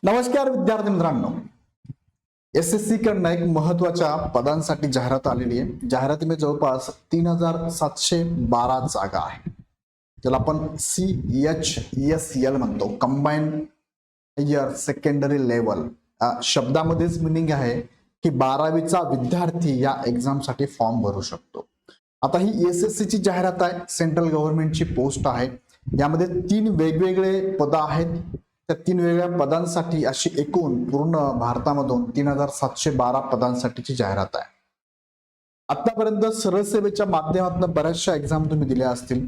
नमस्कार विद्यार्थी मित्रांनो, एसएससी कडनं एक महत्वाच्या पदांसाठी जाहिरात आलेली आहे. जाहिरातीमध्ये जवळपास 3712 जागा आहे, ज्याला आपण CHESL म्हणतो, कंबाईन्ड इयर सेकंडरी लेवल. शब्दामध्येच मिनिंग आहे की 12वीचा विद्यार्थी या एक्झामसाठी फॉर्म भरू शकतो. आता ही एसएससी ची जाहिरात आहे, सेंट्रल गव्हर्नमेंटची पोस्ट आहे. यामध्ये 3 वेगवेगळे पद आहेत. त्या 3 वेगवेगळ्या पदांसाठी अशी एकूण पूर्ण भारतामधून 3712 पदांसाठीची जाहिरात आहे. आतापर्यंत सरळ सेवेच्या माध्यमातून बऱ्याचशा एक्झाम तुम्ही दिल्या असतील.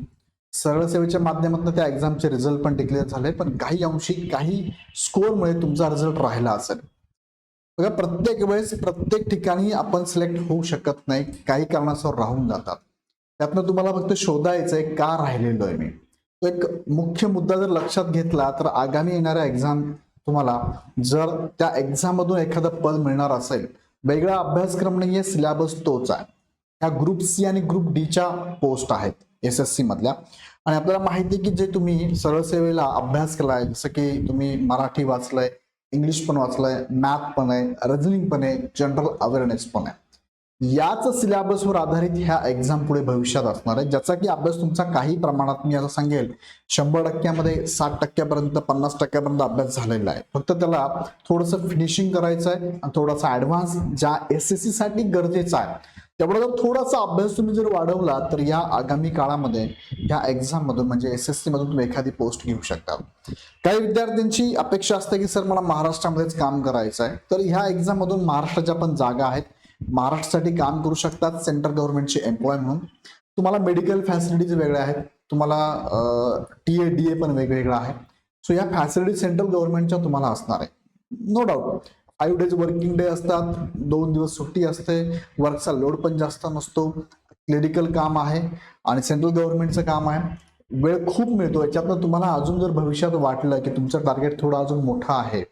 सरळ सेवेच्या माध्यमातून त्या एक्झामचे रिझल्ट पण डिक्लेअर झाले, पण काही अंशी काही स्कोअरमुळे तुमचा रिझल्ट राहिला असेल. बघा, प्रत्येक वेळेस प्रत्येक ठिकाणी आपण सिलेक्ट होऊ शकत नाही, काही कारणास्तव राहून जातात. त्यातनं तुम्हाला फक्त शोधायचंय का राहिलेलो आहे मी. तो एक मुख्य मुद्दा जर लक्षात घेतला तर आगामी येणाऱ्या एक्झाम तुम्हाला जर त्या एक्झाम मधून एखादं पद मिळणार असेल, वेगळा अभ्यासक्रम नाहीये, सिलेबस तोच आहे. ह्या ग्रुप सी आणि ग्रुप डी च्या पोस्ट आहेत एसएससी मधल्या. आणि आपल्याला माहिती आहे की जे तुम्ही सरळ सेवेला अभ्यास केलाय, जसं की तुम्ही मराठी वाचलंय, इंग्लिश पण वाचलंय, मॅथ पण आहे, रिझनिंग पण आहे, जनरल अवेअरनेस पण आहे, याच सिलेबसवर आधारित ह्या एक्झाम पुढे भविष्यात असणार आहे, ज्याचा की अभ्यास तुमचा काही प्रमाणात, मी असं सांगेल 100%मध्ये 60%पर्यंत 50%पर्यंत अभ्यास झालेला आहे. फक्त त्याला थोडंसं फिनिशिंग करायचं आहे आणि थोडासा ऍडव्हान्स ज्या एसएससी साठी गरजेचा आहे तेवढा जर थोडासा अभ्यास तुम्ही जर वाढवला तर या आगामी काळामध्ये ह्या एक्झाम मधून म्हणजे एसएससी मधून तुम्ही एखादी पोस्ट घेऊ शकता. काही विद्यार्थ्यांची अपेक्षा असते की सर मला महाराष्ट्रामध्येच काम करायचं आहे, तर ह्या एक्झाम मधून महाराष्ट्राच्या पण जागा आहेत, महाराष्ट्रासाठी काम करू शकतात सेंट्रल गव्हर्नमेंटचे एम्प्लॉय म्हणून. तुम्हाला मेडिकल फॅसिलिटीज वेगळ्या आहेत, तुम्हाला टीए डीए पण वेगवेगळा आहे. सो या फॅसिलिटी सेंट्रल गव्हर्नमेंटच्या तुम्हाला असणार आहे, no doubt. 5 days working day असतात, 2 दिवस सुट्टी असते, वर्कचा लोड पण जास्त नसतो, क्लिनिकल काम आहे आणि सेंट्रल गव्हर्नमेंटचं काम आहे, वेळ खूप मिळतो. याच्यातनं तुम्हाला अजून जर भविष्यात वाटलं की तुमचं टार्गेट थोडं अजून मोठं आहे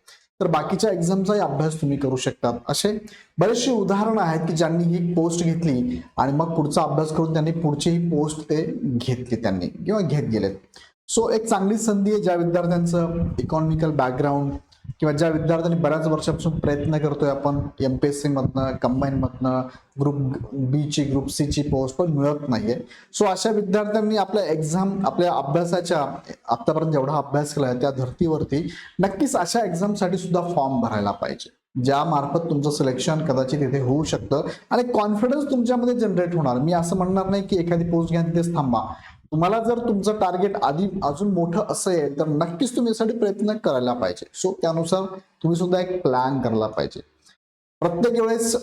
तर बाकीच्या एक्झामचाही अभ्यास तुम्ही करू शकतात. असे बरेचसे उदाहरणं आहेत की ज्यांनी ही पोस्ट घेतली आणि मग पुढचा अभ्यास करून त्यांनी पुढची ही पोस्ट ते घेतली त्यांनी किंवा घेत गेलेत. सो एक चांगली संधी आहे ज्या विद्यार्थ्यांचं इकॉनॉमिकल बॅकग्राऊंड किंवा ज्या विद्यार्थ्यांनी बऱ्याच वर्षापासून प्रयत्न करतोय आपण एमपीएससी मधनं, कंबाईन मधनं, ग्रुप बी ची ग्रुप सी ची पोस्ट पण मिळत नाहीये. सो अशा विद्यार्थ्यांनी आपल्या एक्झाम, आपल्या अभ्यासाच्या आतापर्यंत जेवढा अभ्यास केलाय त्या धर्तीवरती नक्कीच अशा एक्झामसाठी सुद्धा फॉर्म भरायला पाहिजे, ज्या मार्फत तुमचं सिलेक्शन कदाचित इथे होऊ शकतं आणि कॉन्फिडन्स तुमच्यामध्ये जनरेट होणार. मी असं म्हणणार नाही की एखादी पोस्ट घ्या तिथेच थांबा. तुम्हाला जर तुमचं टार्गेट आधी अजून मोठं असेल तर नक्कीच तुम्ही यासाठी प्रयत्न करायला पाहिजे. सो त्यानुसार तुम्ही सुद्धा एक प्लॅन करायला पाहिजे. प्रत्येक वेळेस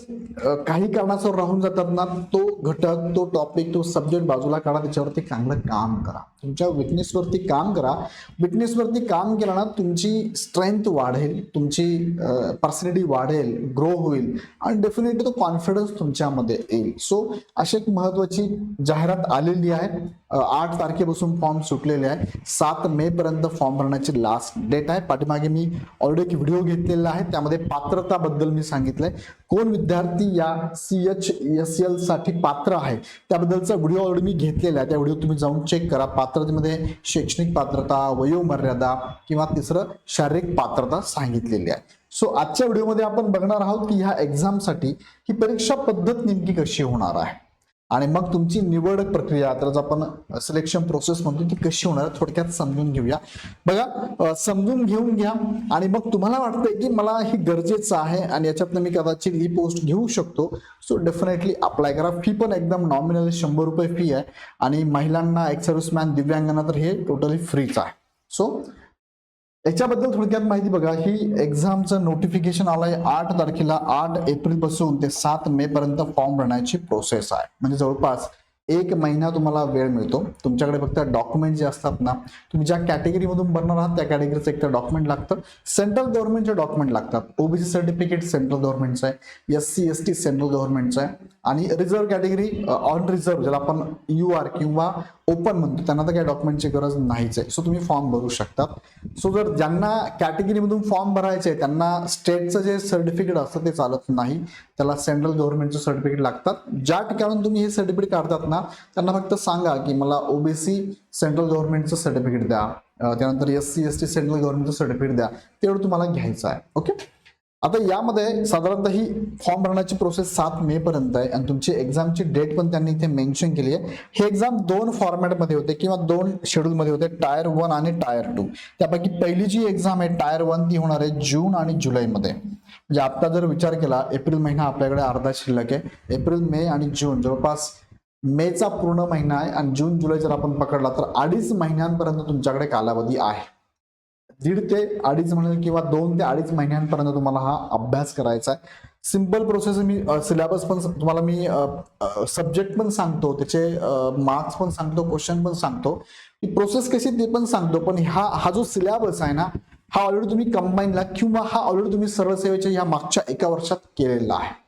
काही कारणास्तव राहून जातात ना, तो घटक, तो टॉपिक, तो सब्जेक्ट बाजूला काढा, त्याच्यावरती चांगलं काम करा, तुमच्या विटनेसवरती काम करा. विटनेसवरती काम केलं ना तुमची स्ट्रेंथ वाढेल, तुमची पर्सनॅलिटी वाढेल, ग्रो होईल आणि डेफिनेटली तो कॉन्फिडन्स तुमच्यामध्ये येईल. सो अशी एक महत्वाची जाहिरात आलेली आहे. 8 तारखेपासून फॉर्म सुटलेले आहे, 7 मे पर्यंत फॉर्म भरण्याची लास्ट डेट आहे. पाठीमागे मी ऑलरेडी एक व्हिडिओ घेतलेला आहे, त्यामध्ये पात्रताबद्दल मी सांगितलंय, कोण विद्यार्थी या CHESL साठी पात्र आहे त्याबद्दलचा व्हिडिओ ऑलरेडी मी घेतलेला आहे. त्या व्हिडिओ तुम्ही जाऊन चेक करा. पात्रतेमध्ये शैक्षणिक पात्रता, वयोमर्यादा किंवा तिसरं शारीरिक पात्रता सांगितलेली आहे. सो आजच्या व्हिडिओमध्ये आपण बघणार आहोत की ह्या एक्झामसाठी ही परीक्षा पद्धत नेमकी कशी होणार आहे आणि मग तुमची निवड प्रक्रिया, तर आपण सिलेक्शन प्रोसेस म्हणतो, ती कशी होणार आहे थोडक्यात समजून घेऊया. बघा, समजून घेऊन घ्या आणि मग तुम्हाला वाटतंय की मला ही गरजेचं आहे आणि याच्यातनं मी कदाचित ही पोस्ट घेऊ शकतो, सो डेफिनेटली अप्लाय करा. फी पण एकदम नॉमिनल 100 रुपये फी आहे आणि महिलांना, एक्स सर्व्हिसमॅन, दिव्यांगांना तर हे टोटली फ्रीच आहे. सो याच्याबद्दल थोडक्यात माहिती बघा. ही एक्झामचं नोटिफिकेशन आलंय 8 तारखेला. 8 एप्रिल पासून ते 7 मे पर्यंत फॉर्म भरण्याची प्रोसेस आहे, म्हणजे जवळपास 1 महिना तुम्हाला वेळ मिळतो. तुमच्याकडे फक्त डॉक्युमेंट जे असतात ना, तुम्ही ज्या कॅटेगरीमधून भरणार आहात त्या कॅटेगरीचं एक तर डॉक्युमेंट लागतं, सेंट्रल गव्हर्नमेंटचे डॉक्युमेंट लागतात. ओबीसी सर्टिफिकेट सेंट्रल गव्हर्नमेंटचं आहे, SC ST सेंट्रल गव्हर्नमेंटचं आहे आणि रिझर्व्ह कॅटेगरी, ऑन रिझर्व्ह ज्याला आपण UR किंवा ओपन म्हणतो त्यांना तर काही डॉक्युमेंटची गरज नाहीच आहे. सो तुम्ही फॉर्म भरू शकतात. सो जर ज्यांना कॅटेगरीमधून फॉर्म भरायचे त्यांना स्टेटचं जे सर्टिफिकेट असतं ते चालत नाही, त्याला सेंट्रल गव्हर्नमेंटचं सर्टिफिकेट लागतात. ज्या ठिकाणून तुम्ही हे सर्टिफिकेट काढतात ना त्यांना फक्त सांगा की मला ओबीसी सेंट्रल गव्हर्नमेंटचं सर्टिफिकेट द्या, त्यानंतर SC ST सेंट्रल गव्हर्नमेंटचं सर्टिफिकेट द्या, तेवढं तुम्हाला घ्यायचं आहे. ओके. आता यामध्ये साधारणतः ही फॉर्म भरण्याची प्रोसेस 7 मे पर्यंत आहे आणि तुमची एक्झामची डेट पण त्यांनी इथे मेन्शन केली आहे. हे एक्झाम 2 फॉर्मॅटमध्ये होते किंवा 2 शेड्यूलमध्ये होते, टायर 1 आणि टायर 2. त्यापैकी पहिली जी एक्झाम आहे टायर 1 ती होणार आहे जून आणि जुलैमध्ये. म्हणजे आता जर विचार केला एप्रिल महिना आपल्याकडे अर्धा शिल्लक आहे. एप्रिल, मे आणि जून जवळपास मेचा पूर्ण महिना आहे आणि जून जुलै जर आपण पकडला तर 2.5 महिन्यांपर्यंत तुमच्याकडे कालावधी आहे. 1.5 ते 2.5 महिने किंवा 2 ते 2.5 महिन्यांपर्यंत तुम्हाला हा अभ्यास करायचा आहे. Simple process. मी सिलेबस पण तुम्हाला मी सब्जेक्ट पण सांगतो, त्याचे मार्क्स पण सांगतो, क्वेश्चन पण सांगतो, ही प्रोसेस कशी ते पण सांगतो. पण हा जो सिलेबस आहे ना हा ऑलरेडी तुम्ही कंबाईनला किंवा हा ऑलरेडी तुम्ही सर्व सेवेच्या या मागच्या 1 वर्षात केलेला आहे.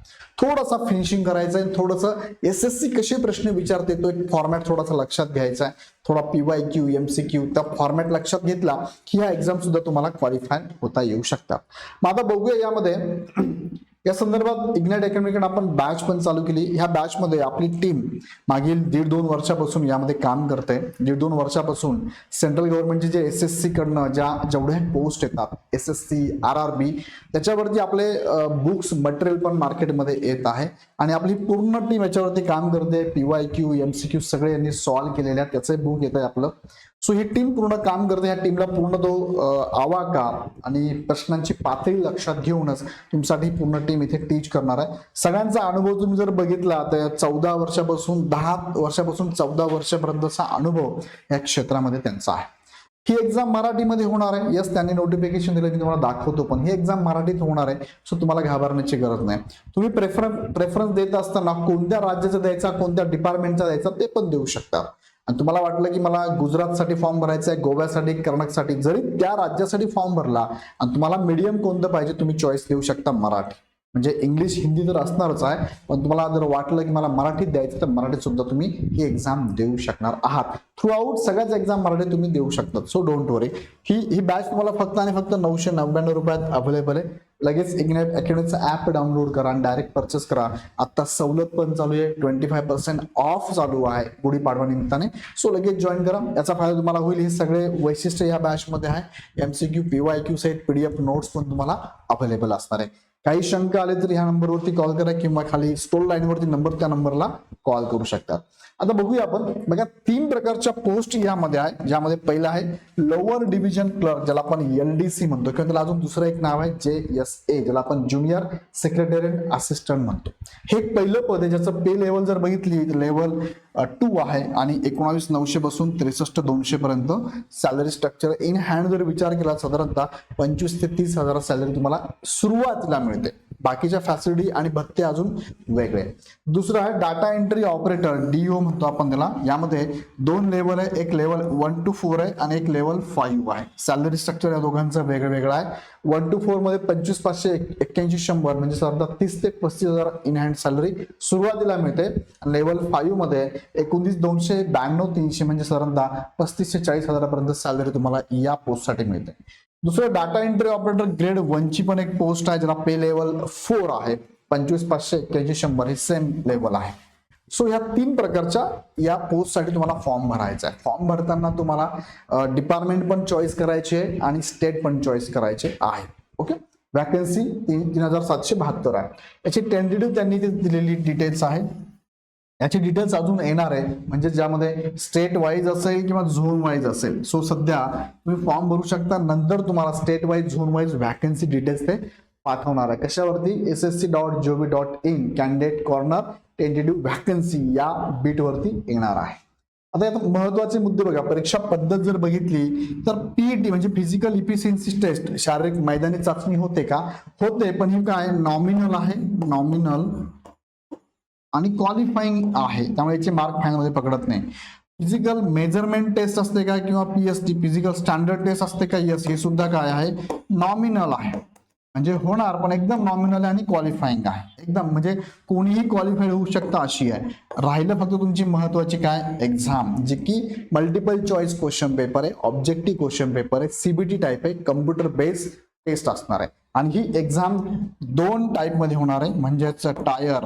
थोडासा फिनिशिंग करायचं आहे, थोडंसं SSC कसे प्रश्न विचारते तो एक फॉर्मॅट थोडासा लक्षात घ्यायचा आहे. थोडा PYQ MCQ त्या फॉर्मॅट लक्षात घेतला की ह्या एक्झाम सुद्धा तुम्हाला क्वालिफाय होता येऊ शकतात. मग आता बघूया यामध्ये या संदर्भात इग्नाइट अकॅडमीकडे आपण बॅच पण चालू केली. ह्या बॅच मध्ये आपली टीम मागील 1.5-2 वर्षापासून यामध्ये काम करते. 1.5-2 वर्षापासून सेंट्रल गव्हर्नमेंटचे जे SSC कडनं जेवढे पोस्ट येतात SSC RRB त्याच्यावरती आपले बुक्स मटेरियल पण मार्केटमध्ये येत आहे आणि आपली पूर्ण टीम याच्यावरती काम करते. PYQ MCQ सगळे यांनी सॉल्व्ह केलेल्या त्याचे बुक येत आहे आपलं. सो ही टीम पूर्ण काम करते. ह्या टीमला पूर्ण तो आवाका आणि प्रश्नांची पातळी लक्षात घेऊनच तुमच्यासाठी पूर्ण टीम इथे टीच करणार आहे. सगळ्यांचा अनुभव तुम्ही जर बघितला तर 10 वर्षापासून 14 वर्षापर्यंतचा अनुभव या क्षेत्रामध्ये त्यांचा आहे. ही एक्झाम मराठीमध्ये होणार आहे. यस, त्यांनी नोटिफिकेशन दिलं, मी तुम्हाला दाखवतो, पण ही एक्झाम मराठीत होणार आहे. सो तुम्हाला घाबरण्याची गरज नाही. तुम्ही प्रेफरन्स देत असताना कोणत्या राज्याचा द्यायचा, कोणत्या डिपार्टमेंटचा द्यायचा ते पण देऊ शकता. आणि तुम्हाला वाटलं की मला गुजरातसाठी फॉर्म भरायचा आहे, गोव्यासाठी, कर्नाटकसाठी, जरी त्या राज्यासाठी फॉर्म भरला आणि तुम्हाला मीडियम कोणतं पाहिजे तुम्ही चॉईस देऊ शकता मराठी. म्हणजे इंग्लिश हिंदी तर असणारच आहे, पण तुम्हाला जर वाटलं की मला मराठीत द्यायचं तर मराठीत सुद्धा तुम्ही ही एक्झाम देऊ शकणार आहात. थ्रू आउट सगळ्याच एक्झाम मराठी तुम्ही देऊ शकतात. So don't worry. He batch तुम्हाला फक्त आणि फक्त 999 रुपयात अवेलेबल आहे. लगेच इग्नाइट अकॅडमीचं ऍप डाउनलोड करा आणि डायरेक्ट परचेस करा. आता सवलत पण चालू आहे, 25% ऑफ चालू आहे गुढीपाडवा निमित्ताने. सो लगेच जॉईन करा, याचा फायदा तुम्हाला होईल. हे सगळे वैशिष्ट्य या बॅच मध्ये आहे. MCQ PYQ सहित PDF नोट्स पण तुम्हाला अवेलेबल असणार आहे. काही शंका आले तर ह्या नंबरवरती कॉल करा किंवा खाली स्क्रोल लाईनवरती नंबर त्या नंबरला कॉल करू शकतात. आता बघूया आपण. बघा 3 प्रकारच्या पोस्ट यामध्ये आहे, ज्यामध्ये पहिला आहे लोअर डिव्हिजन क्लर्क, ज्याला आपण LDC म्हणतो, किंवा त्याला अजून दुसरं एक नाव आहे JSA, ज्याला आपण ज्युनियर सेक्रेटरीएट असिस्टंट म्हणतो. हे एक पहिलं पद आहे, ज्याचं पे लेवल जर बघितली लेवल 2 आहे आणि 19,900 पासून 63,200 पर्यंत सॅलरी स्ट्रक्चर. इन हँड जर विचार केला साधारणतः 25,000 ते 30,000 सॅलरी तुम्हाला सुरुवातीला मिळते. बाकीच्या फॅसिलिटी आणि भत्ते अजून वेगळे. दुसरं आहे डाटा एंट्री ऑपरेटर, DO म्हणतो आपण त्याला. यामध्ये 2 लेवल आहे, एक लेवल 1 to 4 आहे आणि एक लेवल 5 आहे. सॅलरी स्ट्रक्चर या दोघांचं वेगळं वेगळं आहे. 1 to 4 मध्ये 25,500, 81,100 म्हणजे साधारणतः 30,000 ते 35,000 इन हँड सॅलरी सुरुवातीला मिळते. लेवल 5 मध्ये 19,200, 92,300 म्हणजे साधारणतः 35,000 ते 40,000 पर्यंत सॅलरी तुम्हाला या पोस्टसाठी मिळते. दुसरं डाटा एंट्री ऑपरेटर ग्रेड 1 ची पण एक पोस्ट आहे, ज्याला पे लेवल 4 आहे. 25,500, 81,100 हे सेम लेवल आहे. सो ह्या 3 प्रकारच्या या पोस्टसाठी तुम्हाला फॉर्म भरायचा आहे. फॉर्म भरताना तुम्हाला डिपार्टमेंट पण चॉईस करायचे आहे आणि स्टेट पण चॉईस करायचे आहे. ओके. वॅकन्सी 3,772 आहे. याची टेंटेटिव्ह त्यांनी दिलेली डिटेल्स आहे. याची डिटेल्स अजून येणार आहे, म्हणजे ज्यामध्ये स्टेट वाईज असेल किंवा झोन वाईज असेल. सो सध्या तुम्ही फॉर्म भरू शकता, नंतर तुम्हाला state wise zone wise vacancy details ते पाठवणार आहे. कशावरती? ssc.gov.in candidate corner tentative vacancy या बीटवरती येणार आहे. आता यात महत्वाचे मुद्दे बघा. परीक्षा पद्धत जर बघितली तर PET म्हणजे फिजिकल इफिशियन्सी टेस्ट, शारीरिक मैदानी चाचणी होते का? होते, पण हे काय नॉमिनल आहे, नॉमिनल आणि क्वालिफाईंग आहे, त्यामुळे याचे मार्क फायनल मध्ये पकडत नाही. फिजिकल मेजरमेंट टेस्ट असते का किंवा PST फिजिकल स्टँडर्ड टेस्ट असते का? यस, हे सुद्धा काय आहे नॉमिनल आहे. म्हणजे होणार पण एकदम नॉमिनल आणि क्वालिफाईंग आहे, एकदम म्हणजे कोणीही क्वालिफाईड होऊ शकतं अशी आहे. राहिलं फक्त तुमची महत्वाची काय एक्झाम, जे की मल्टिपल चॉईस क्वेश्चन पेपर आहे, ऑब्जेक्टिव्ह क्वेश्चन पेपर आहे, सीबीटी टाईप आहे, कम्प्युटर बेस्ड टेस्ट असणार आहे. आणि ही एक्झाम 2 टाईप मध्ये होणार आहे, म्हणजेच टायर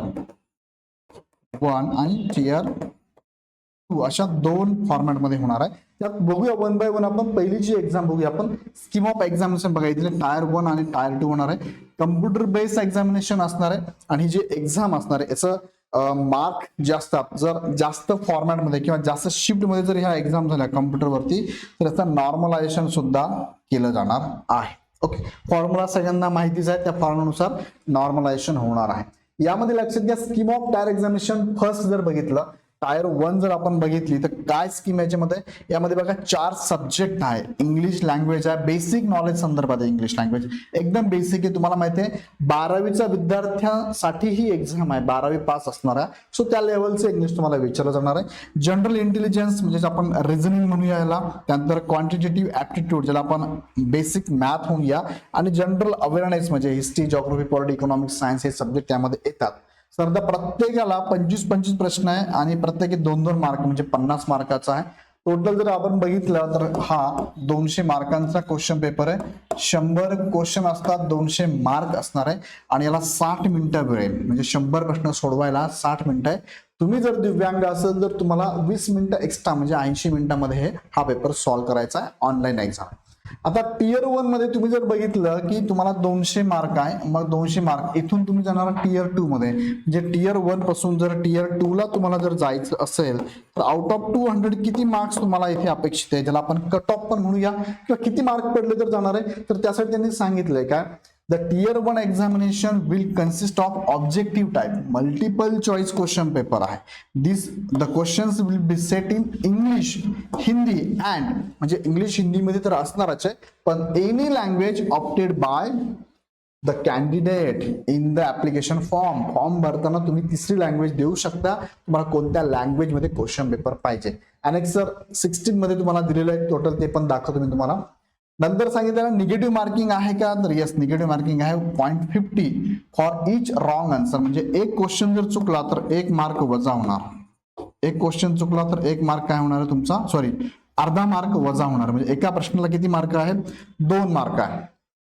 1 आणि टियर 2 अशा 2 फॉर्मॅटमध्ये होणार आहे. त्यात बघूया वन बाय वन. आपण पहिली जी एक्झाम बघूया, आपण स्कीम ऑफ एक्झामिनेशन बघायचं. टायर 1 आणि टायर 2 होणार आहे. कम्प्युटर बेस्ड एक्झामिनेशन असणार आहे आणि जी एक्झाम असणार आहे याचं मार्क जे असतात, जर जास्त फॉर्मॅटमध्ये किंवा जास्त शिफ्टमध्ये जर ह्या एक्झाम झाल्या कम्प्युटरवरती तर याचं नॉर्मलायझेशन सुद्धा केलं जाणार आहे. ओके, फॉर्म्युला सगळ्यांना माहितीच आहे, त्या फॉर्म्युलानुसार नॉर्मलायझेशन होणार आहे. यामध्ये लक्षात घ्या, scheme of tyre examination first जर बघितलं, टायर 1 जर आपण बघितली तर काय स्कीम याच्यामध्ये, यामध्ये बघा 4 सब्जेक्ट आहे. इंग्लिश लँग्वेज आहे, बेसिक नॉलेज संदर्भात आहे. इंग्लिश लँग्वेज एकदम बेसिक आहे, तुम्हाला माहिती आहे 12वीच्या विद्यार्थ्यांसाठी ही एक्झाम आहे, 12वी पास असणार आहे. सो त्या लेवलचं इंग्लिश तुम्हाला विचारलं जाणार आहे. जनरल इंटेलिजन्स म्हणजे आपण रिझनिंग म्हणूया याला, त्यानंतर क्वांटिटेटिव्ह ऍप्टिट्यूड ज्याला आपण बेसिक मॅथ म्हणूया, आणि जनरल अवेअरनेस म्हणजे history, geography, polity, economics, science हे सब्जेक्ट त्यामध्ये येतात. सध्या प्रत्येकाला 25-25 प्रश्न आहे आणि प्रत्येकी 2-2 मार्क म्हणजे 50 मार्काचा आहे. टोटल जर आपण बघितलं तर हा 200 मार्कांचा क्वेश्चन पेपर आहे. 100 क्वेश्चन असतात, 200 मार्क असणार आहे आणि याला 60 मिनिटं वेळ आहे. म्हणजे 100 प्रश्न सोडवायला 60 मिनिटं आहे. तुम्ही जर दिव्यांग असेल तर तुम्हाला 20 मिनिटं एक्स्ट्रा म्हणजे 80 मिनिटांमध्ये हा पेपर सॉल्व्ह करायचा आहे. Online exam. आता टियर 1 मध्ये तुम्ही जर बघितलं की तुम्हाला 200 मार्क आहे, मग 200 मार्क इथून तुम्ही जाणार टियर 2 मध्ये. म्हणजे टियर 1 पासून जर टियर 2 ला तुम्हाला जर जायचं असेल तर आउट ऑफ 200 किती मार्क्स तुम्हाला इथे अपेक्षित आहे, ज्याला आपण कट ऑफ पण म्हणूया, किंवा किती मार्क पडले तर जाणार आहे. तर त्यासाठी त्यांनी सांगितलंय काय, The tier 1 examination will consist of objective type multiple choice question paper आहे. The questions will be set in English, Hindi and म्हणजे इंग्लिश हिंदी मध्ये तर असणारच आहे, पण any language opted by the candidate in the application form. Form भरताना तुम्ही तिसरी लँग्वेज देऊ शकता, तुम्हाला कोणत्या लँग्वेज मध्ये क्वेश्चन पेपर पाहिजे. अनेक्सर 16 मध्ये तुम्हाला दिलेलं आहे टोटल, ते पण दाखवतो मी तुम्हाला. नंतर सांगितलं निगेटिव्ह मार्किंग आहे का, तर येस निगेटिव्ह मार्किंग आहे. 0.50 फॉर इच रॉंग आन्सर. म्हणजे एक क्वेश्चन जर चुकला तर 1 मार्क वजा होणार. एक क्वेश्चन चुकला तर 1 मार्क काय होणार आहे तुमचा, सॉरी अर्धा मार्क वजा होणार. म्हणजे एका प्रश्नाला किती मार्क आहेत, 2 मार्क आहे.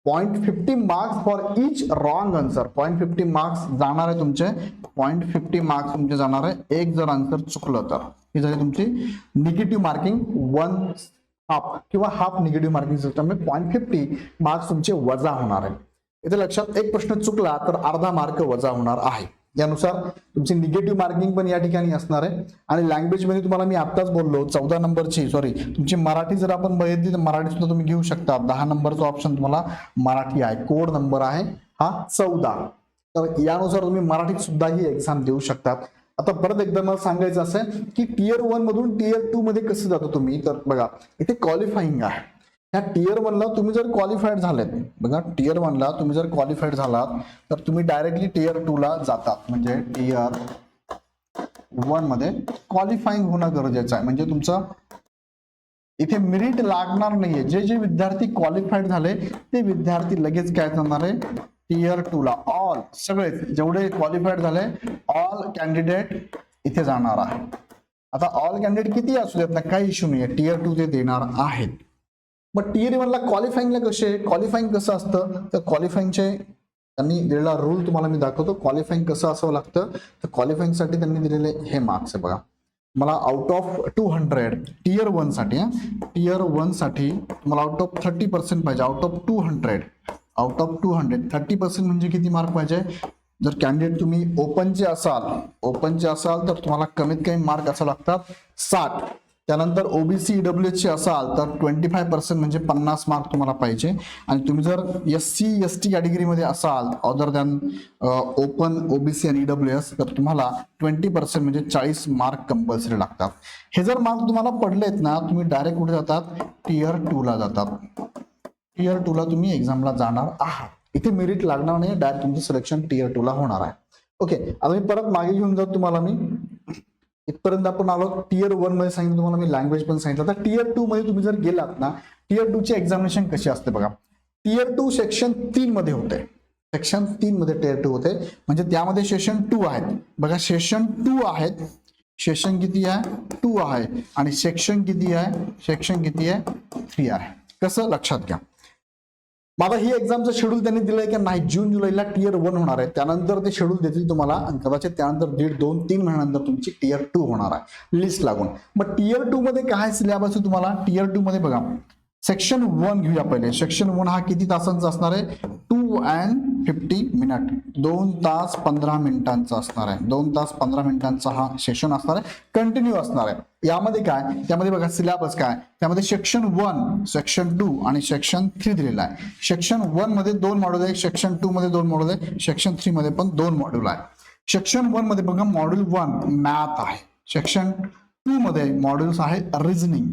0.50 marks for each wrong answer. 0.50 marks जाणार आहे तुमचे, 0.50 मार्क्स तुमचे जाणार आहे एक जर आन्सर चुकलं तर. ही झाली तुमची निगेटिव्ह मार्किंग, 1 हाफ किंवा हाफ निगेटिव्ह मार्किंग सिस्टम में 0.50 मार्क्स तुमचे वजा होणार आहे. इथे लक्षात, एक प्रश्न चुकला तर अर्धा मार्क वजा होणार आहे. यानुसार तुमची निगेटिव्ह मार्किंग पण या ठिकाणी असणार आहे. आणि लँग्वेज मध्ये तुम्हाला मी आताच बोललो 14 नंबरची, सॉरी तुमची मराठी जर आपण बघितली तर मराठी सुद्धा तुम्ही घेऊ शकता. 10 नंबरचा ऑप्शन तुम्हाला मराठी आहे, कोड नंबर आहे हा 14. तर यानुसार तुम्ही मराठीत सुद्धा ही एक्झाम देऊ शकतात. आता परत एकदा मला सांगायचं असं की टियर 1 मधून टियर 2 मध्ये कसं जातो तुम्ही, तर बघा इथे क्वालिफाईंग आहे. ह्या टियर 1 ला तुम्ही जर क्वालिफाईड झालेत, बघा टियर 1 ला तुम्ही जर क्वालिफाईड झालात तर तुम्ही डायरेक्टली टियर 2 ला जातात. म्हणजे टियर 1 मध्ये क्वालिफाईंग होणं गरजेचं आहे. म्हणजे तुमचं इथे मेरिट लागणार नाहीये. जे जे विद्यार्थी क्वालिफाईड झाले ते विद्यार्थी लगेच काय करणार आहे, टियर 2 ला ऑल सगळे जेवढे क्वालिफाईड झाले ऑल कॅन्डिडेट इथे जाणार आहे. आता ऑल कॅन्डिडेट किती असू देत ना, काही इश्यू नाहीये, टियर 2 ते देणार आहेत. मग टियर 1 ला क्वालिफाईंगला कसे, क्वालिफाईंग कसं असतं, तर क्वालिफाईंगचे त्यांनी दिलेला रूल तुम्हाला मी दाखवतो. क्वालिफाईंग कसं असावं लागतं, तर क्वालिफाईंग साठी त्यांनी दिलेले हे मार्क्स आहे बघा. मला आउट ऑफ 200 टियर 1 साठी, टियर 1 साठी मला आउट ऑफ 30% पाहिजे. आउट ऑफ 200 30% म्हणजे किती मार्क पाहिजे. जर कॅन्डिडेट तुम्ही ओपनचे असाल तर तुम्हाला कमीत कमी मार्क असा लागतात 60. त्यानंतर ओबीसी ईडब्ल्यूएच चे असाल तर 25% म्हणजे 50 मार्क तुम्हाला पाहिजे. आणि तुम्ही जर एससी एसटी कॅटेगरीमध्ये असाल अदर दॅन ओपन ओबीसी आणि ईडब्ल्यूएस तर तुम्हाला 20% म्हणजे 40 मार्क कंपल्सरी लागतात. हे जर मार्क तुम्हाला पडलेत ना, तुम्ही डायरेक्ट कुठे जातात, टियर 2 ला जातात. टियर 2 ला तुम्ही एक्झामला जाणार आहात. इथे मेरिट लागणार नाही, डायरेक्ट तुमचं सिलेक्शन टियर 2 ला होणार आहे. ओके, आता मी परत मागे घेऊन जातो तुम्हाला. मी इथपर्यंत आपण आलो. टियर 1 मध्ये सांगितलं तुम्हाला मी, लँग्वेज पण सांगितलं. आता टियर 2 मध्ये तुम्ही जर गेलात ना, टियर 2 ची एक्झामिनेशन कशी असते बघा. टियर 2 सेक्शन 3 मध्ये होते. सेक्शन 3 मध्ये टियर 2 होते, म्हणजे त्यामध्ये सेशन 2 आहेत बघा. सेशन 2 आहेत. सेशन किती आहे? 2 आहे. आणि सेक्शन किती आहे? सेक्शन किती आहे? 3 आहे. कसं लक्षात घ्या. माझा ही एक्झामचं शेड्यूल त्यांनी दिलंय की नाही, जून जुलैला टियर 1 होणार आहे, त्यानंतर ते शेड्यूल देतील तुम्हाला आणि कदाचित त्यानंतर 1.5-2-3 महिन्यानंतर तुमची टियर 2 होणार आहे लिस्ट लागून. मग टियर 2 मध्ये काय सिलेबस आहे तुम्हाला? टियर 2 मध्ये बघा, सेक्शन 1 घेऊया पहिले. सेक्शन 1 हा किती तासांचा असणार आहे? 2:50 2 तास 15 मिनिटांचा असणार आहे. 2 तास 15 मिनिटांचा हा सेशन असणार आहे, कंटिन्यू असणार आहे. यामध्ये काय? त्यामध्ये बघा सिलेबस काय, त्यामध्ये सेक्शन 1, सेक्शन 2 आणि सेक्शन 3 दिलेला आहे. सेक्शन 1 मध्ये 2 मॉड्यूल आहे, सेक्शन 2 मध्ये 2 मॉड्यूल आहे, सेक्शन 3 मध्ये पण 2 मॉड्यूल आहे. सेक्शन 1 मध्ये बघा मॉड्यूल 1 मॅथ आहे. सेक्शन 2 मध्ये मॉड्यूल्स आहे रिझनिंग.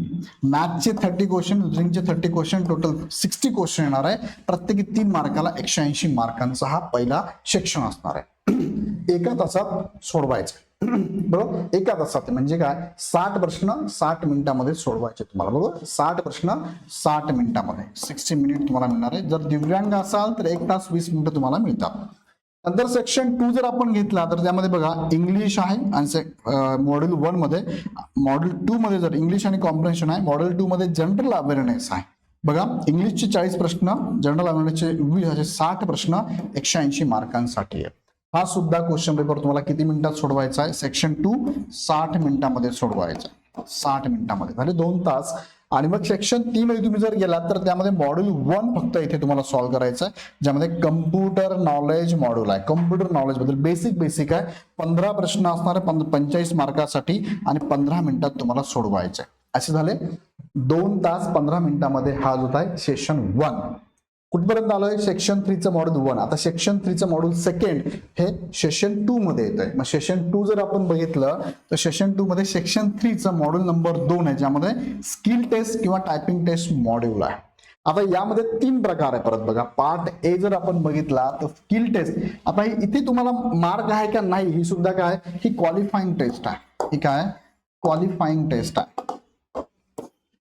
मॅथचे 30 क्वेश्चन, रिझनिंगचे 30 क्वेश्चन, टोटल 60 क्वेश्चन येणार आहे. प्रत्येकी 3 मार्काला 180 मार्कांचा हा पहिला सेक्शन असणार आहे. एका तासात सोडवायचं बरोबर. एका तासात म्हणजे काय? 60 प्रश्न 60 मिनिटांमध्ये सोडवायचे तुम्हाला बरोबर. 60 प्रश्न 60 मिनिटांमध्ये 60 मिनिट तुम्हाला मिळणार आहे. जर दिव्यांग असाल तर 1 तास 20 मिनिटं तुम्हाला मिळतात. नंतर सेक्शन 2 जर आपण घेतला तर त्यामध्ये बघा इंग्लिश आहे आणि मॉड्यूल 1 मध्ये, मॉड्यूल 2 मध्ये जर इंग्लिश आणि कॉम्प्रिहेन्शन आहे, मॉड्यूल 2 मध्ये जनरल अवेअरनेस आहे. बघा इंग्लिशचे 40 प्रश्न, जनरल अवेअरनेसचे 60 प्रश्न 180 मार्कांसाठी आहे. हा सुद्धा क्वेश्चन पेपर तुम्हाला किती मिनिटात सोडवायचा आहे? सेक्शन 2 60 मिनिटांमध्ये सोडवायचा. 60 मिनिटांमध्ये झाले 2 तास. आणि मग सेक्शन 3 मध्ये तुम्ही जर गेलात तर त्यामध्ये मॉड्यूल 1 फक्त इथे तुम्हाला सॉल्व्ह करायचं आहे, ज्यामध्ये कम्प्युटर नॉलेज मॉड्यूल आहे. कम्प्युटर नॉलेज बद्दल बेसिक आहे. 15 प्रश्न असणार आहे 45 मार्कासाठी आणि 15 मिनिटात तुम्हाला सोडवायचे. असे झाले 2 तास 15 मिनिटांमध्ये हा जो आहे सेशन 1. कुठपर्यंत आलोय? सेक्शन 3चं मॉड्यूल 1. आता सेक्शन 3चं मॉड्यूल 2 हे सेशन 2 मध्ये येत आहे. मग सेशन 2 जर आपण बघितलं तर सेशन 2 मध्ये सेक्शन 3चं मॉड्यूल नंबर 2 आहे, ज्यामध्ये स्किल टेस्ट किंवा टायपिंग टेस्ट मॉड्यूल आहे. आता यामध्ये 3 प्रकार आहे. परत बघा पार्ट ए जर आपण बघितला तर स्किल टेस्ट. आता इथे तुम्हाला मार्क आहे का नाही ही सुद्धा काय, ही क्वालिफाईंग टेस्ट आहे. ही काय? क्वालिफाईंग टेस्ट आहे.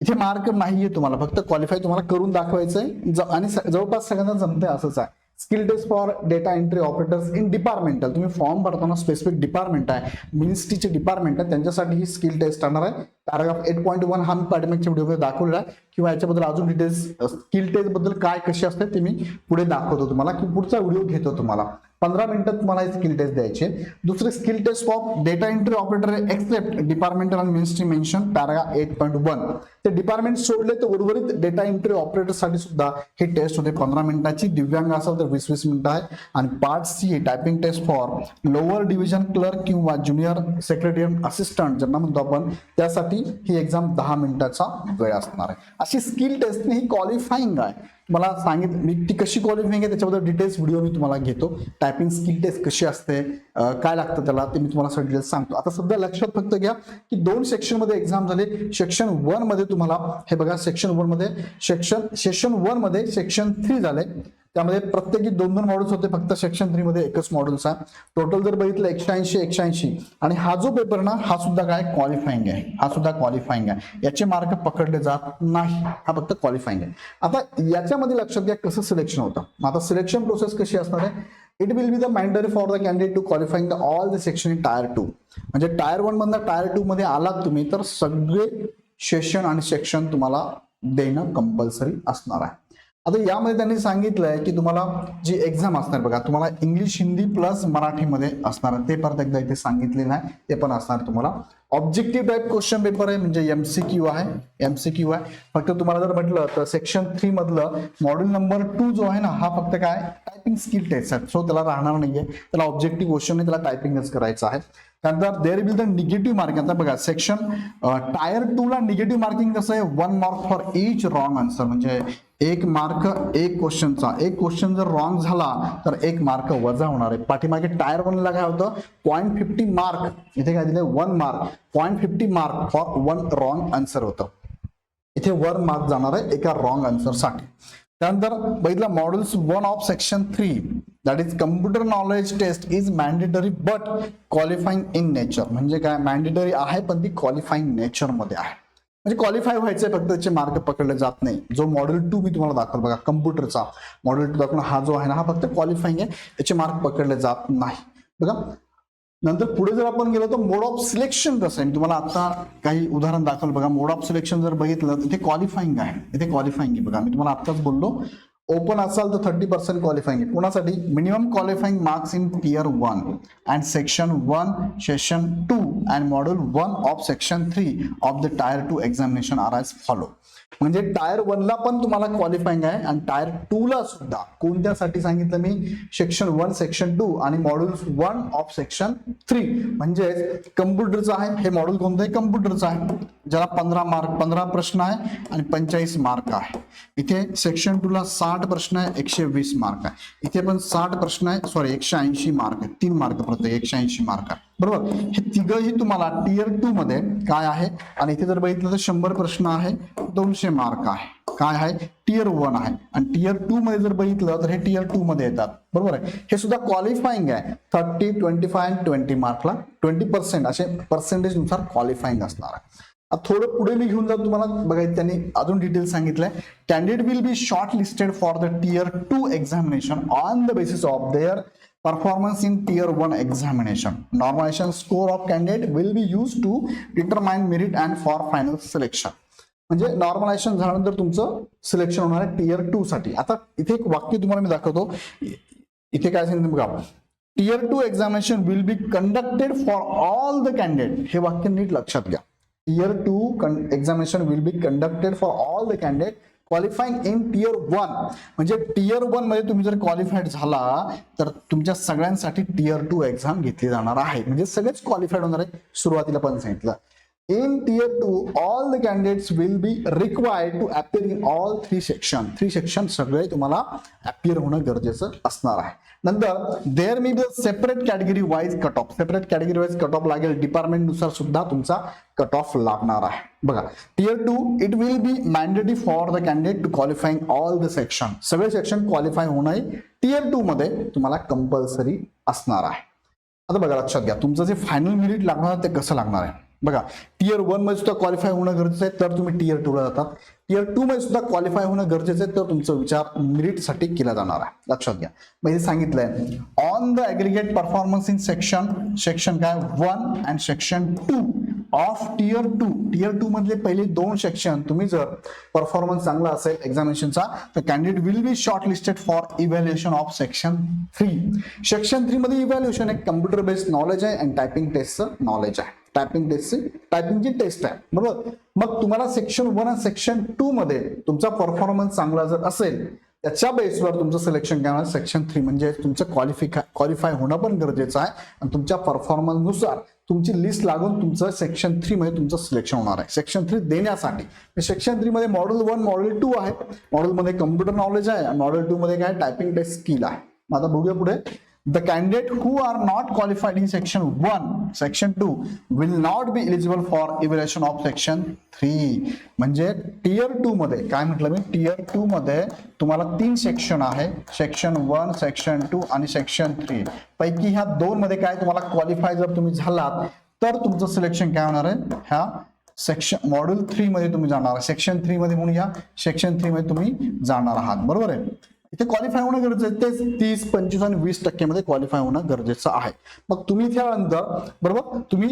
इथे मार्क नाहीये तुम्हाला, फक्त क्वालिफाय तुम्हाला करून दाखवायचंय आणि जवळपास सगळ्यांना जमते असंच आहे. Skill test for data entry operators in departmental. तुम्ही फॉर्म भरताना स्पेसिफिक डिपार्टमेंट आहे, मिनिस्ट्रीचे डिपार्टमेंट आहे, त्यांच्यासाठी ही स्किल टेस्ट असणार आहे. पॅराग्राफ 8.1 हा मी पाठीमागच्या व्हिडिओमध्ये दाखवलेला आहे, किंवा याच्याबद्दल अजून डिटेल्स स्किल टेस्ट बद्दल काय कशी असते ते मी पुढे दाखवतो तुम्हाला, की पुढचा व्हिडिओ घेतो तुम्हाला. 15 मिनिटात तुम्हाला स्किल टेस्ट द्यायचे. दुसरे skill test for data entry operator except departmental आणि मिनिस्ट्री मेन्शन पॅराग्राफ 8.1. ते डिपार्टमेंट सोडले तर उर्वरित डेटा एंट्री ऑपरेटर साठी सुद्धा ही टेस्ट होते 15 मिनिटाची. दिव्यांग असेल तर 20-20 मिनिटं आहे. आणि part C typing test for lower division clerk किंवा ज्युनियर सेक्रेटरी असिस्टंट ज्यांना म्हणतो आपण, त्यासाठी ही एक्झाम 10 मिनिटाचा वेळ असणार आहे. अशी स्किल टेस्ट ही क्वालिफाईंग आहे. मला मी ती कशी क्वालिफाईंग आहे त्याच्याबद्दल डिटेल्स व्हिडिओ मी तुम्हाला घेतो. टायपिंग स्किल टेस्ट कशी असते, काय लागतं त्याला, ते मी तुम्हाला सगळं डिटेल्स सांगतो. आता सध्या लक्षात फक्त घ्या की 2 सेक्शन मध्ये एक्झाम झाले. सेक्शन 1 मध्ये तुम्हाला हे बघा, सेक्शन 1 मध्ये सेशन 1 मध्ये सेक्शन 3 झाले, त्यामध्ये प्रत्येकी 2-2 मॉड्यूल्स होते. फक्त सेक्शन 3 मध्ये एकच मॉड्यूल्स आहे. टोटल जर बघितलं 180. आणि हा जो पेपर ना हा सुद्धा काय क्वालिफाईंग आहे. हा सुद्धा क्वालिफाईंग आहे. याचे मार्क पकडले जात नाही, हा फक्त क्वालिफाईंग आहे. आता याच्यामध्ये लक्षात घ्या कसं सिलेक्शन होतं. आता सिलेक्शन प्रोसेस कशी असणार आहे? It will be the mandatory for the candidate to qualifying the all the section in tier 2. म्हणजे टायर 1 मधनं टायर 2 मध्ये आलात तुम्ही तर सगळे सेशन आणि सेक्शन तुम्हाला देणं कंपल्सरी असणार आहे. आता यामध्ये त्यांनी सांगितलंय की तुम्हाला जी एक्झाम असणार बघा, तुम्हाला इंग्लिश हिंदी प्लस मराठीमध्ये असणार. ते परत एकदा इथे सांगितलेलं आहे, ते पण असणार तुम्हाला. ऑब्जेक्टिव्ह टाईप क्वेश्चन पेपर आहे, म्हणजे एमसीक्यू आहे. एमसीक्यू आहे. फक्त तुम्हाला जर म्हटलं तर सेक्शन 3 मधलं मॉड्यूल नंबर 2 जो आहे ना हा फक्त काय टायपिंग स्किल टेस्ट आहे. सो त्याला राहणार नाहीये, त्याला ऑब्जेक्टिव्ह क्वेश्चन नाही, त्याला टायपिंगच करायचं आहे. त्यानंतर there will the negative marking. आता बघा सेक्शन टायर 2 ला निगेटिव्ह मार्किंग कसं आहे, 1 mark for each wrong answer. म्हणजे 1 मार्क एक क्वेश्चनचा. एक क्वेश्चन जर रॉंग झाला तर 1 मार्क वजा होणार आहे. पाठीमागे टायर 1 ला काय होतं 0.50 मार्क, इथे काय दिलं 1 mark, 0.50 mark for 1 wrong answer होतं. इथे 1 मार्क जाणार आहे एका रॉंग आन्सर साठी. त्यानंतर बघितलं modules 1 of section 3 that is computer knowledge test is mandatory but qualifying in nature. म्हणजे काय मॅन्डेटरी आहे पण ती क्वालिफाईंग नेचर मध्ये आहे. म्हणजे क्वालिफाय व्हायचंय, फक्त त्याचे मार्क पकडले जात नाही. जो मॉडेल 2 मी तुम्हाला दाखवलं बघा, कम्प्युटरचा मॉडेल 2 दाखवला, हा जो आहे ना, हा फक्त क्वालिफाईंग आहे, त्याचे मार्क पकडले जात नाही बघा. नंतर पुढे जर आपण गेलो तर मोड ऑफ सिलेक्शन कसं आहे, मी तुम्हाला आता काही उदाहरण दाखवलं बघा. मोड ऑफ सिलेक्शन जर बघितलं तर इथे क्वालिफाईंग आहे, इथे क्वालिफाईंग आहे बघा. मी तुम्हाला आत्ताच बोललो ओपन असाल तर 30% क्वालिफाईंग आहे. कोणासाठी? Minimum qualifying marks in tier 1 and section 1 session 2 and module 1 of section 3 of the tier 2 examination are as follow. म्हणजे टायर 1 ला पण तुम्हाला क्वालिफाईंग आहे आणि टायर 2 ला सुद्धा. कोणत्यासाठी सांगितलं मी? सेक्शन 1 सेक्शन 2 आणि मॉड्यूल 1 ऑफ सेक्शन 3. म्हणजे कम्प्युटरचं आहे हे मॉड्यूल, कोणतं आहे? कम्प्युटरचं आहे, ज्याला 15 प्रश्न आहे आणि 45 मार्क आहे. इथे सेक्शन 2 ला 60 प्रश्न आहे, 120 मार्क आहे. इथे पण 60 प्रश्न आहे, सॉरी 180 मार्क आहे, 3 मार्क प्रत्येक, 180 मार्क आहे बरोबर. हे तिघही तुम्हाला टियर 2 मध्ये काय आहे. आणि इथे जर बघितलं तर 100 प्रश्न आहे, 200 मार्क आहे. काय आहे? टियर 1 आहे. आणि टियर 2 मध्ये जर बघितलं तर हे टियर 2 मध्ये येतात बरोबर आहे. हे सुद्धा क्वालिफाईंग आहे, 30, 25 आणि 20 मार्कला 20% असे पर्सेंटेज नुसार क्वालिफाईंग असणार आहे. थोडं पुढे मी घेऊन जातो तुम्हाला बघा, त्यांनी अजून डिटेल सांगितलंय. Candidate will be shortlisted for the tier 2 examination on the basis of their performance in tier 1 examination. Normalization score of candidate will be used to determine merit and for final selection. म्हणजे normalisation झाल्यानंतर तुमचं selection होणार आहे tier 2 साठी. आता इथे एक वाक्य तुम्हाला मी दाखवतो. इथे काय सांगितलं बघा, tier 2 examination will be conducted for all the candidate. हे वाक्य नीट लक्षात घ्या. Tier 2 examination will be conducted for all the candidate qualifying in tier 1. म्हणजे टियर 1 मध्ये तुम्ही जर क्वालिफाईड झाला तर तुमच्या सगळ्यांसाठी टियर 2 एक्झाम घेतली जाणार आहे. म्हणजे सगळेच क्वालिफाईड होणार आहे. सुरुवातीला पण सांगितलं, in tier 2 all the candidates will be required to appear in all 3 section. 3 section सगळे तुम्हाला अपीअर होणं गरजेचं असणार आहे. नंतर there may be separate category wise cut off. Separate category wise cut off लागेल, डिपार्टमेंट नुसार सुद्धा तुमचा कट ऑफ लागणार आहे बघा. Tier 2 it will be mandatory for the candidate to qualifying all the section. सगळे सेक्शन क्वालिफाय होणं tier 2 मध्ये तुम्हाला कंपल्सरी असणार आहे. आता बघा लक्षात घ्या, तुमचं जे फायनल मेरिट लागणार ते कसं लागणार आहे बघा. टियर 1 मध्ये सुद्धा क्वालिफाय होणं गरजेचं आहे, तर तुम्ही टियर 2 ला जातात. टियर 2 मध्ये सुद्धा क्वालिफाय होणं गरजेचं आहे, तर तुमचा विचार मेरिटसाठी केला जाणार आहे. लक्षात घ्या, म्हणजे सांगितलंय on the aggregate performance in section काय 1 and section 2 of tier 2. Tier 2 मधले पहिले 2 सेक्शन तुम्ही जर परफॉर्मन्स चांगला असेल एक्झामिनेशनचा तर candidate will be shortlisted for evaluation of section 3. Section 3 मध्ये इव्हॅल्युएशन आहे, कम्प्युटर बेस्ड नॉलेज आहे आणि टायपिंग टेस्टचं नॉलेज आहे. टायपिंगची टेस्ट आहे बरोबर. मग तुम्हाला सेक्शन 1 आणि सेक्शन 2 मध्ये तुमचा परफॉर्मन्स चांगला जर असेल त्याच्या बेसवर तुमचं सिलेक्शन काय होणार सेक्शन 3. म्हणजे तुमचं क्वालिफाय होणं पण गरजेचं आहे आणि तुमच्या परफॉर्मन्स नुसार तुमची लिस्ट लागून तुमचं सेक्शन 3 मध्ये तुमचं सिलेक्शन होणार आहे. सेक्शन 3 देण्यासाठी सेक्शन 3 मध्ये मॉड्यूल 1 मॉड्यूल 2 आहे. मॉड्यूल मध्ये कम्प्युटर नॉलेज आहे आणि मॉड्यूल 2 मध्ये काय टायपिंग टेस्ट स्किल आहे. आता बघूया पुढे. The candidate who are not qualified in section 1, section 2 will not be eligible for evaluation of section 3. म्हणजे टियर 2 मध्ये काय म्हटलं मी, टियर 2 मध्ये तुम्हाला 3 सेक्शन आहे, सेक्शन 1 सेक्शन 2 आणि सेक्शन 3 पैकी ह्या 2 मध्ये काय तुम्हाला क्वालिफाय जर तुम्ही झालात तर तुमचं सिलेक्शन काय होणार आहे, ह्या सेक्शन मॉड्यूल 3 मध्ये तुम्ही जाणार आहे. सेक्शन 3 मध्ये म्हणून या सेक्शन 3 मध्ये तुम्ही जाणार आहात बरोबर आहे. इथे क्वालिफाय होणं गरजेचं आहे, तेच 30, 25 आणि 20% मध्ये क्वालिफाय होणं गरजेचं आहे. मग तुम्ही इथे आल्यानंतर बरोबर तुम्ही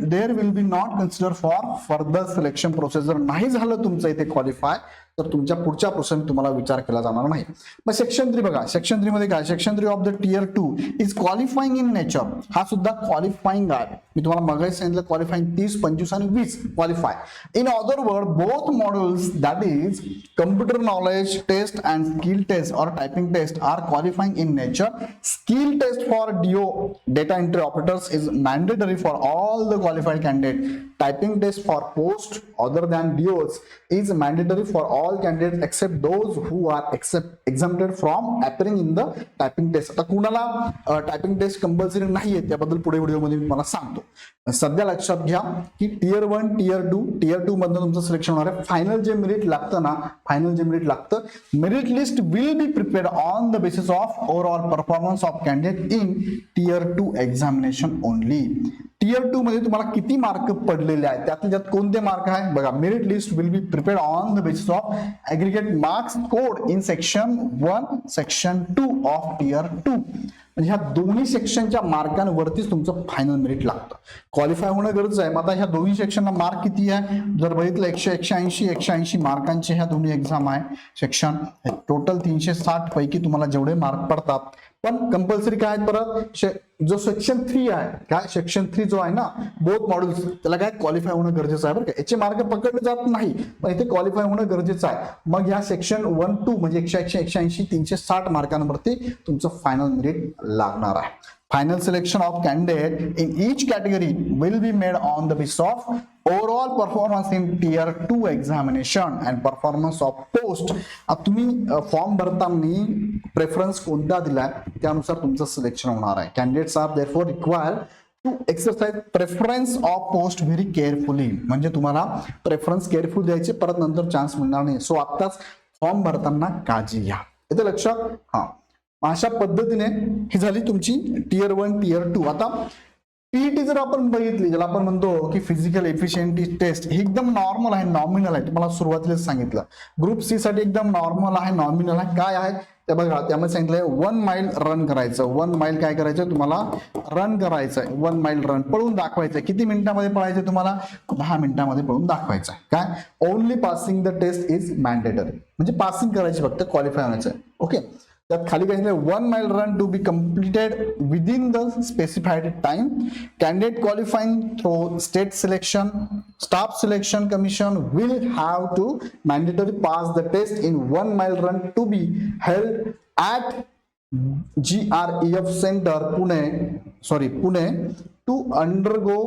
there will be not consider for further selection process. जर नाही झालं तुमचं इथे क्वालिफाय तर तुमच्या पुढच्या प्रोसेस तुम्हाला विचार केला जाणार नाही. मग सेक्शन 3 बघा, सेक्शन 3 मध्ये काय, section 3 of the tier 2 is qualifying in nature. हा सुद्धा क्वालिफाईंग आहे. मी तुम्हाला मगाशी सांगितलं क्वालिफाईंग 30, 25 आणि 20 qualify. In other word both modules that is computer knowledge test and skill test और typing test are qualifying in nature. Skill test for DO data entry operators is mandatory for all the qualified candidate. Typing test for post other than DOs is mandatory for all candidates except those who are exempted from appearing in the typing test. आता कुणाला typing taste compulsory नाहीये त्याबद्दल पुढे व्हिडिओमध्ये मी मला सांगतो. सध्या लक्षात घ्या की टियर 1 टियर 2 मधनं तुमचं सिलेक्शन होणार आहे. फायनल जे मेरिट लागतं ना, फायनल जे मेरिट लागतं, merit list will be prepared on the basis of overall performance of candidate in tier 2 examination only. Tier 2 मध्ये तुम्हाला किती मार्क पडलेले आहेत, त्यातले त्यात कोणते मार्क आहे बघा. Merit list will be prepared on the basis of aggregate marks scored in section 1 section 2 of tier 2. म्हणजे ह्या दोन्ही सेक्शनच्या मार्कांवरतीच तुमचं फायनल मेरिट लागतं. क्वालिफाय होणं गरजेचं आहे. मग आता ह्या दोन्ही सेक्शनला मार्क किती आहे जर बघितलं 180 मार्कांचे ह्या दोन्ही एक्झाम आहे सेक्शन. टोटल 360 पैकी तुम्हाला जेवढे मार्क पडतात, पण कंपल्सरी काय आहेत परत, जो सेक्शन 3 आहे काय, सेक्शन 3 जो आहे ना बोथ मॉड्यूल्स, त्याला काय क्वालिफाय होणं गरजेचं आहे बरं का. याचे मार्क पकडले जात नाही, पण इथे क्वालिफाय होणं गरजेचं आहे. मग या सेक्शन 1 2 म्हणजे 180 360 मार्कांवरती तुमचं फायनल मेरिट लागणार आहे. Final selection of candidate in each category will be made on the basis of overall performance in tier 2 examination and performance of post. आता तुम्ही फॉर्म भरताना प्रेफरन्स कोणता दिलाय त्यानुसार तुमचं सिलेक्शन होणार आहे. Candidates are therefore required to exercise preference of post very carefully. म्हणजे तुम्हाला प्रेफरन्स केअरफुल द्यायचे, परत नंतर चान्स मिळणार नाही. सो आत्ताच फॉर्म भरताना काळजी घ्या. इथे लक्षात. हा, अशा पद्धतीने ही झाली तुमची टियर 1 टियर 2. आता पीईटी जर आपण बघितली, ज्याला आपण म्हणतो की फिजिकल एफिशिएंसी टेस्ट, ही एकदम नॉर्मल आहे, नॉमिनल आहे. तुम्हाला सुरुवातीलाच सांगितलं ग्रुप सी साठी एकदम नॉर्मल आहे, नॉमिनल आहे. काय आहे ते बघा, त्यामध्ये सांगितलंय 1 माइल रन करायचं. 1 माइल काय करायचं तुम्हाला, रन करायचंय. 1 माइल रन पळून दाखवायचंय. किती मिनिटामध्ये पळायचं तुम्हाला, 10 मिनिटामध्ये पळून दाखवायचं आहे. काय, only passing the test is mandatory, म्हणजे पासिंग करायची, फक्त क्वालिफाय व्हायचं. ओके, त्यात खाली काय सांगितलं, 1 mile run to be completed within the specified time. Candidate qualifying through state selection staff selection commission will have to mandatory pass the test in 1 mile run to be held at GREF centre Pune to undergo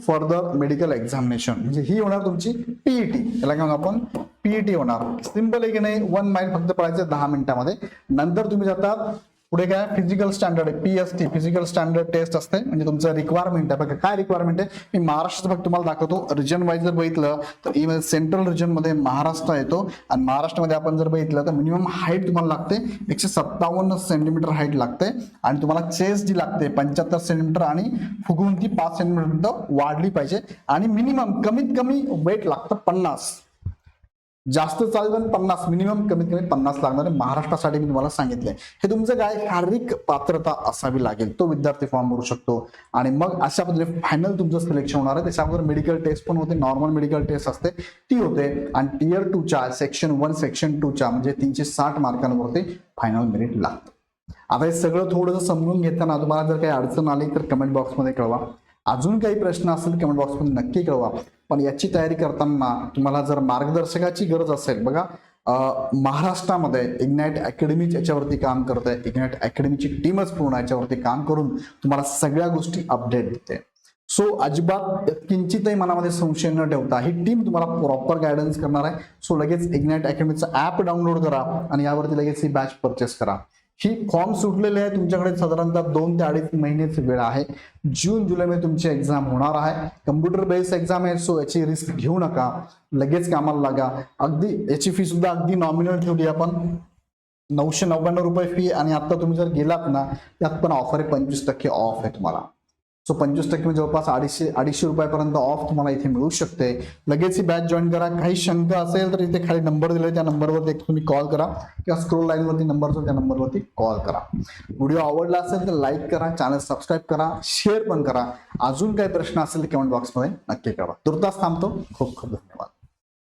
further medical examination. म्हणजे ही होणार तुमची PET. त्याला काय आपण PET होणार. Simple आहे की नाही, 1 माइल फक्त पळायचं 10 मिनिटामध्ये. नंतर तुम्ही जातात पुढे काय, फिजिकल स्टँडर्ड आहे, PST फिजिकल स्टँडर्ड टेस्ट असते. म्हणजे तुमचं रिक्वायरमेंट आहे. बघा काय रिक्वायरमेंट आहे, मी महाराष्ट्राचं फक्त तुम्हाला दाखवतो. रिजन वाईज जर बघितलं तर सेंट्रल रिजन मध्ये महाराष्ट्र येतो, आणि महाराष्ट्रामध्ये आपण जर बघितलं तर मिनिमम हाईट तुम्हाला लागते 157 सेंटीमीटर हाईट लागते, आणि तुम्हाला चेस्ट जी लागते 75 सेंटीमीटर, आणि फुगवून ती 5 सेंटीमीटर वाढली पाहिजे, आणि मिनिमम कमीत कमी वेट लागतं 50. जास्त चालेल 50, मिनिमम कमीत कमी 50 लागणार आहे. महाराष्ट्रासाठी मी तुम्हाला सांगितलंय. हे तुमचं काय, शारीरिक पात्रता असावी लागेल, तो विद्यार्थी फॉर्म भरू शकतो. आणि मग अशा पद्धतीने फायनल तुमचं सिलेक्शन होणार आहे. त्याच्यावर मेडिकल टेस्ट पण होते, नॉर्मल मेडिकल टेस्ट असते ती होते, आणि टियर 2 च्या सेक्शन 1 सेक्शन 2 च्या म्हणजे 360 मार्कांवरती फायनल मेरिट लागतं. आता हे सगळं थोडंसं समजून घेताना तुम्हाला जर काही अडचण आली तर कमेंट बॉक्समध्ये कळवा. अजून काही प्रश्न असेल कमेंट बॉक्समध्ये नक्की कळवा. पण याची तयारी करताना तुम्हाला जर मार्गदर्शकाची गरज असेल, बघा महाराष्ट्रामध्ये इग्नाइट अकॅडमी याच्यावरती काम करत आहे. इग्नाइट अकॅडमीची टीमच पूर्ण याच्यावरती काम करून तुम्हाला सगळ्या गोष्टी अपडेट देते. सो अजिबात किंचितही मनामध्ये संशय न ठेवता ही टीम तुम्हाला प्रॉपर गायडन्स करणार आहे. सो लगेच इग्नाइट अकॅडमीचं ऍप डाउनलोड करा, आणि यावरती लगेच ही बॅच परचेस करा. ही फॉर्म सुटलेले आहे, तुमच्याकडे साधारणतः 2 ते 2.5 महिन्याची वेळ आहे. जून जुलैमध्ये तुमची एक्झाम होणार आहे. कम्प्युटर बेस्ड एक्झाम आहे, सो याची रिस्क घेऊ नका, लगेच कामाला लागा. अगदी याची फी सुद्धा अगदी नॉमिनल ठेवली आपण, 999 रुपये फी. आणि आता तुम्ही जर गेलात ना, त्यात पण ऑफर आहे, 25% ऑफ आहे तुम्हाला. सो 25% म्हणजे जवळपास 250 रुपयापर्यंत ऑफ तुम्हाला इथे मिळू शकते. लगेच ही बॅच जॉईन करा. काही शंका असेल तर इथे खाली नंबर दिले, त्या नंबरवरती तुम्ही कॉल करा, किंवा स्क्रोल लाईन वरती नंबर असतो त्या नंबरवरती कॉल करा. व्हिडिओ आवडला असेल तर लाईक करा, चॅनल सबस्क्राईब करा, शेअर पण करा. अजून काही प्रश्न असेल तर कमेंट बॉक्समध्ये नक्की करा. तुर्तास थांबतो. खूप खूप धन्यवाद.